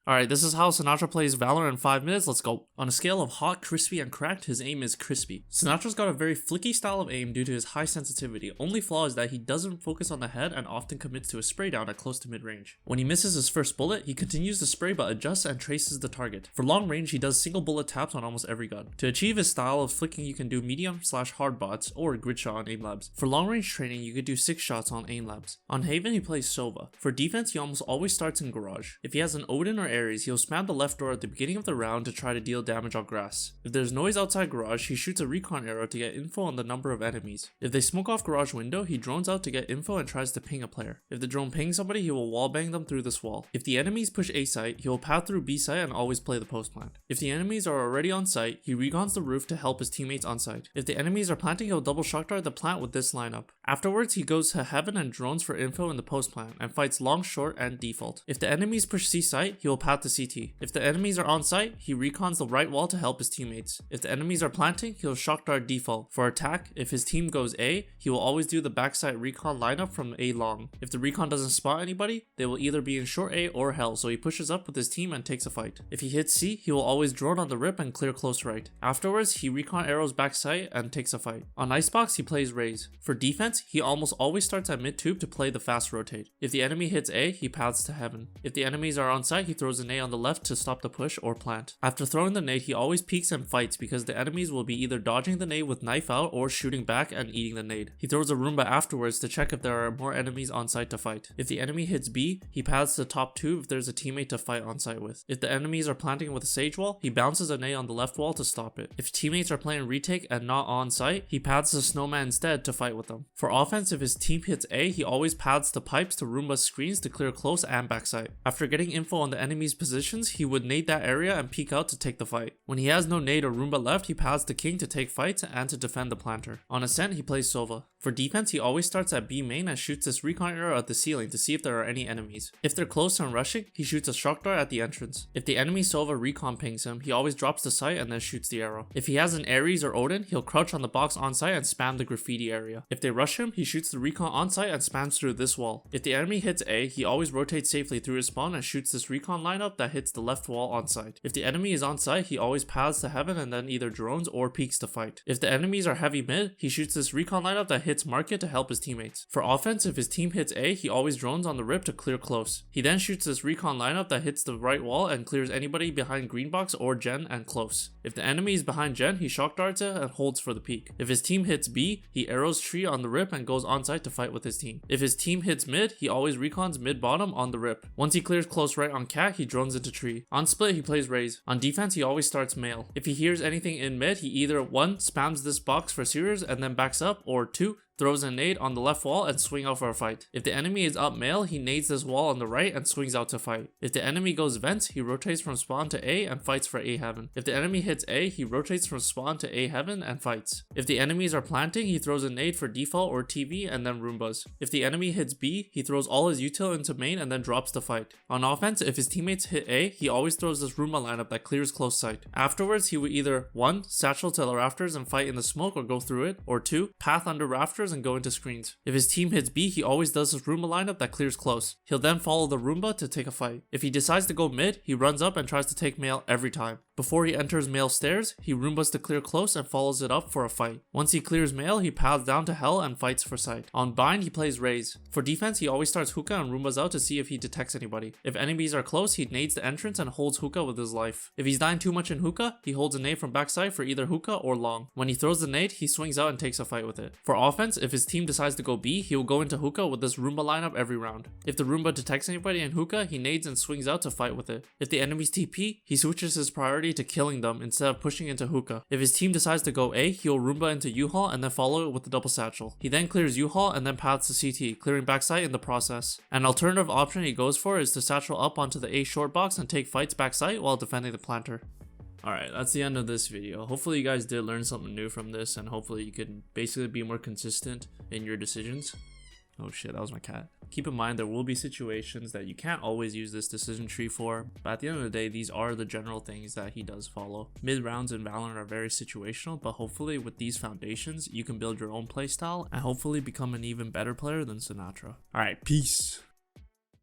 Alright, this is how Sinatraa plays Valorant in 5 minutes, let's go. On a scale of hot, crispy, and cracked, his aim is crispy. Sinatra's got a very flicky style of aim due to his high sensitivity. Only flaw is that he doesn't focus on the head and often commits to a spray down at close to mid-range. When he misses his first bullet, he continues to spray but adjusts and traces the target. For long range, he does single bullet taps on almost every gun. To achieve his style of flicking, you can do medium/hard bots or grid shot on aim labs. For long range training, you could do 6 shots on aim labs. On Haven, he plays Sova. For defense, he almost always starts in garage. If he has an Odin or Ares, he'll spam the left door at the beginning of the round to try to deal damage on grass. If there's noise outside garage, he shoots a recon arrow to get info on the number of enemies. If they smoke off garage window, he drones out to get info and tries to ping a player. If the drone pings somebody, he will wallbang them through this wall. If the enemies push A site, he will path through B site and always play the post plant. If the enemies are already on site, he recons the roof to help his teammates on site. If the enemies are planting, he'll double shock dart the plant with this lineup. Afterwards, he goes to heaven and drones for info in the post plant and fights long, short, and default. If the enemies push C site, he will path to CT. If the enemies are on site, he recons the right wall to help his teammates. If the enemies are planting, he'll shock dart default. For attack, if his team goes A, he will always do the backside recon lineup from A long. If the recon doesn't spot anybody, they will either be in short A or hell, so he pushes up with his team and takes a fight. If he hits C, he will always drone on the rip and clear close right. Afterwards, he recon arrows backside and takes a fight. On Icebox, he plays Raze. For defense, he almost always starts at mid tube to play the fast rotate. If the enemy hits A, he paths to heaven. If the enemies are on site, he throws an A on the left to stop the push or plant. After throwing the nade, he always peeks and fights because the enemies will be either dodging the nade with knife out or shooting back and eating the nade. He throws a Roomba afterwards to check if there are more enemies on site to fight. If the enemy hits B, he paths to top tube if there's a teammate to fight on site with. If the enemies are planting with a sage wall, he bounces a nade on the left wall to stop it. If teammates are playing retake and not on site, he paths to snowman instead to fight with them. For offense, if his team hits A, he always paths to pipes to Roomba screens to clear close and backside. After getting info on the enemy's positions, he would nade that area and peek out to take the fight. When he has no nade or Roomba left, he paths to King to take fights and to defend the planter. On Ascent, he plays Sova. For defense, he always starts at B main and shoots this recon arrow at the ceiling to see if there are any enemies. If they're close and rushing, he shoots a shock dart at the entrance. If the enemy Sova recon pings him, he always drops the sight and then shoots the arrow. If he has an Ares or Odin, he'll crouch on the box on site and spam the graffiti area. If they rush him, he shoots the recon on site and spams through this wall. If the enemy hits A, he always rotates safely through his spawn and shoots this recon lineup that hits the left wall on site. If the enemy is on site, he always paths to heaven and then either drones or peeks to fight. If the enemies are heavy mid, he shoots this recon lineup that hits market to help his teammates. For offense, if his team hits A, he always drones on the rip to clear close. He then shoots this recon lineup that hits the right wall and clears anybody behind green box or gen and close. If the enemy is behind gen, he shock darts it and holds for the peak. If his team hits B, he arrows tree on the rip and goes on site to fight with his team. If his team hits mid, he always recons mid bottom on the rip. Once he clears close right on cat, he drones into tree. On split, he plays Raze. On defense, he always starts male. If he hears anything in mid, he either 1. Spams this box for series and then backs up, or 2. Throws a nade on the left wall and swing out for a fight. If the enemy is up male, he nades this wall on the right and swings out to fight. If the enemy goes vents, he rotates from spawn to A and fights for A heaven. If the enemy hits A, he rotates from spawn to A heaven and fights. If the enemies are planting, he throws a nade for default or TV and then Roombas. If the enemy hits B, he throws all his util into main and then drops the fight. On offense, if his teammates hit A, he always throws this Roomba lineup that clears close sight. Afterwards, he would either 1. Satchel to the rafters and fight in the smoke or go through it, or 2. Path under rafters and go into screens. If his team hits B, he always does his Roomba lineup that clears close. He'll then follow the Roomba to take a fight. If he decides to go mid, he runs up and tries to take male every time. Before he enters male stairs, he Roombas to clear close and follows it up for a fight. Once he clears male, he paths down to hell and fights for sight. On bind, he plays Raze. For defense, he always starts hookah and Roombas out to see if he detects anybody. If enemies are close, he nades the entrance and holds hookah with his life. If he's dying too much in hookah, he holds a nade from backside for either hookah or long. When he throws the nade, he swings out and takes a fight with it. For offense, if his team decides to go B, he will go into hookah with this Roomba lineup every round. If the Roomba detects anybody in hookah, he nades and swings out to fight with it. If the enemies TP, he switches his priority to killing them instead of pushing into hookah. If his team decides to go A, he'll Roomba into U-Haul and then follow it with the double satchel. He then clears U-Haul and then paths to CT, clearing backside in the process. An alternative option he goes for is to satchel up onto the A short box and take fights backside while defending the planter. Alright, that's the end of this video. Hopefully you guys did learn something new from this, and hopefully you can basically be more consistent in your decisions. Oh shit, that was my cat. Keep in mind there will be situations that you can't always use this decision tree for, but at the end of the day, these are the general things that he does follow. Mid rounds in Valorant are very situational, but hopefully with these foundations, you can build your own playstyle and hopefully become an even better player than Sinatraa. Alright, peace.